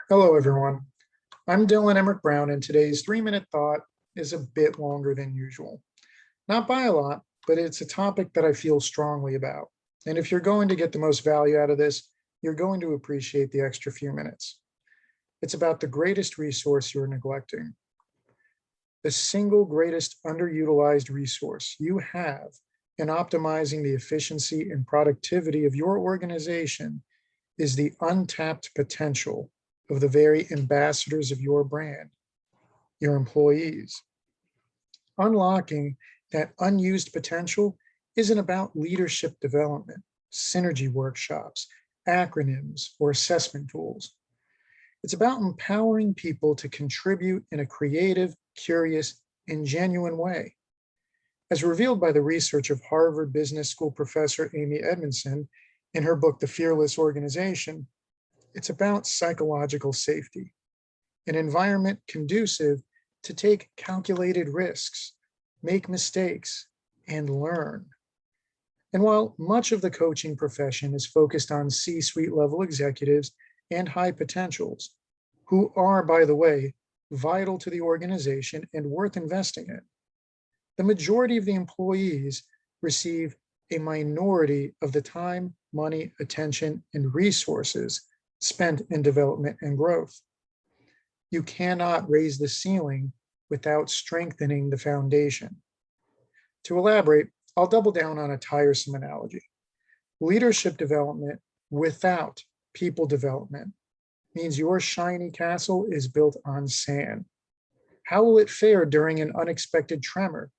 Hello, everyone. I'm Dylan Emerick-Brown, and today's 3-minute thought is a bit longer than usual. Not by a lot, but it's a topic that I feel strongly about. And if you're going to get the most value out of this, you're going to appreciate the extra few minutes. It's about the greatest resource you're neglecting. The single greatest underutilized resource you have in optimizing the efficiency and productivity of your organization is the untapped potential of the very ambassadors of your brand, your employees. Unlocking that unused potential isn't about leadership development, synergy workshops, acronyms, or assessment tools. It's about empowering people to contribute in a creative, curious, and genuine way. As revealed by the research of Harvard Business School professor Amy Edmondson in her book, The Fearless Organization, it's about psychological safety, an environment conducive to take calculated risks, make mistakes, and learn. And while much of the coaching profession is focused on C-suite level executives and high potentials, who are, by the way, vital to the organization and worth investing in, the majority of the employees receive a minority of the time, money, attention, and resources spent in development and growth. You cannot raise the ceiling without strengthening the foundation. To elaborate, I'll double down on a tiresome analogy. Leadership development without people development means your shiny castle is built on sand. How will it fare during an unexpected tremor,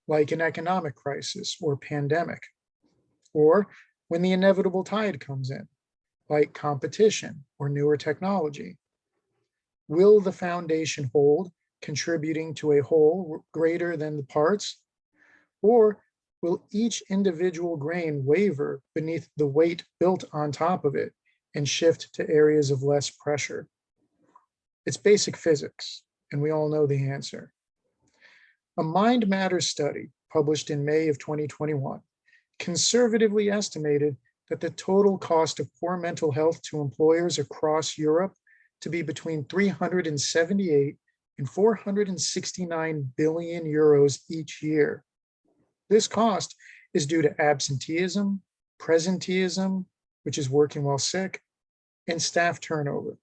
like an economic crisis or pandemic? Or when the inevitable tide comes in, like competition or newer technology? Will the foundation hold, contributing to a whole greater than the parts? Or will each individual grain waver beneath the weight built on top of it and shift to areas of less pressure? It's basic physics, and we all know the answer. A Mind Matters study published in May of 2021 conservatively estimated that the total cost of poor mental health to employers across Europe to be between 378 and 469 billion euros each year. This cost is due to absenteeism, presenteeism, which is working while sick, and staff turnover.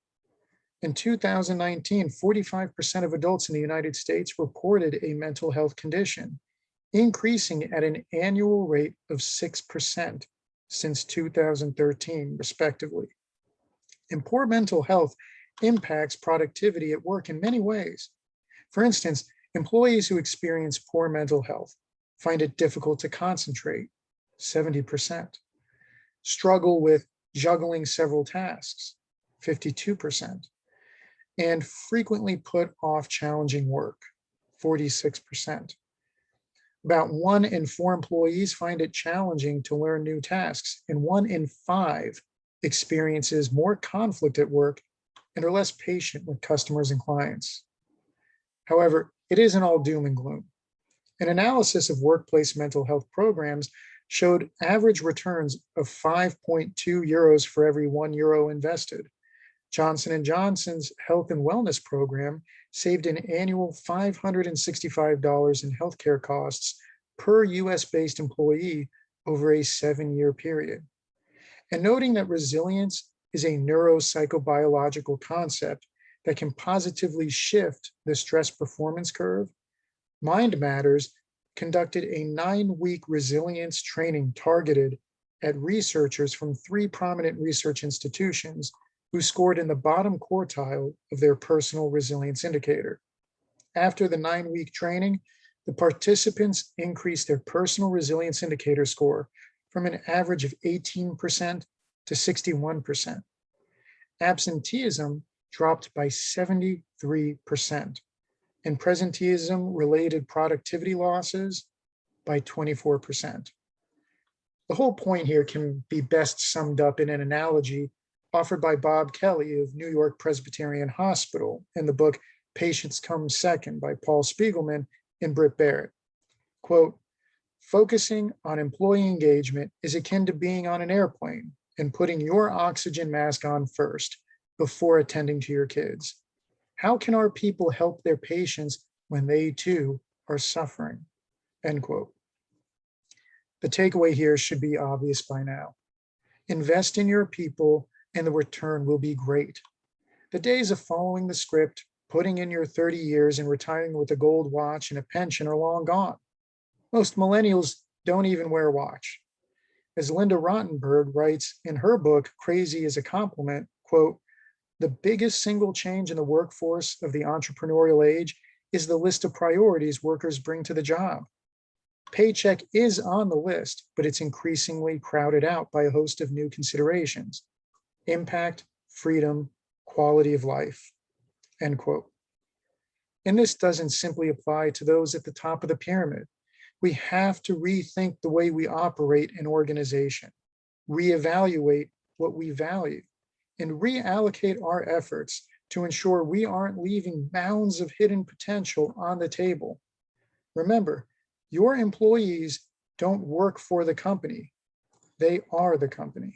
In 2019, 45% of adults in the United States reported a mental health condition, increasing at an annual rate of 6% since 2013, respectively. And poor mental health impacts productivity at work in many ways. For instance, employees who experience poor mental health find it difficult to concentrate, 70%, struggle with juggling several tasks, 52%, and frequently put off challenging work, 46%. About 1 in 4 employees find it challenging to learn new tasks, and 1 in 5 experiences more conflict at work and are less patient with customers and clients. However, it isn't all doom and gloom. An analysis of workplace mental health programs showed average returns of 5.2 euros for every €1 invested. Johnson & Johnson's health and wellness program saved an annual $565 in healthcare costs per US-based employee over a 7-year period. And noting that resilience is a neuropsychobiological concept that can positively shift the stress performance curve, Mind Matters conducted a 9-week resilience training targeted at researchers from 3 prominent research institutions who scored in the bottom quartile of their personal resilience indicator. After the 9-week training, the participants increased their personal resilience indicator score from an average of 18% to 61%. Absenteeism dropped by 73%, and presenteeism-related productivity losses by 24%. The whole point here can be best summed up in an analogy offered by Bob Kelly of New York Presbyterian Hospital in the book Patients Come Second by Paul Spiegelman and Britt Barrett. Quote, "Focusing on employee engagement is akin to being on an airplane and putting your oxygen mask on first, before attending to your kids? How can our people help their patients when they too are suffering? End quote. The takeaway here should be obvious by now. Invest in your people and the return will be great. The days of following the script, putting in your 30 years and retiring with a gold watch and a pension are long gone. Most millennials don't even wear a watch. As Linda Rottenberg writes in her book, Crazy is a Compliment, quote, the biggest single change in the workforce of the entrepreneurial age is the list of priorities workers bring to the job. Paycheck is on the list, but it's increasingly crowded out by a host of new considerations: impact, freedom, quality of life, end quote. And this doesn't simply apply to those at the top of the pyramid. We have to rethink the way we operate an organization, reevaluate what we value, and reallocate our efforts to ensure we aren't leaving mounds of hidden potential on the table. Remember, your employees don't work for the company. They are the company.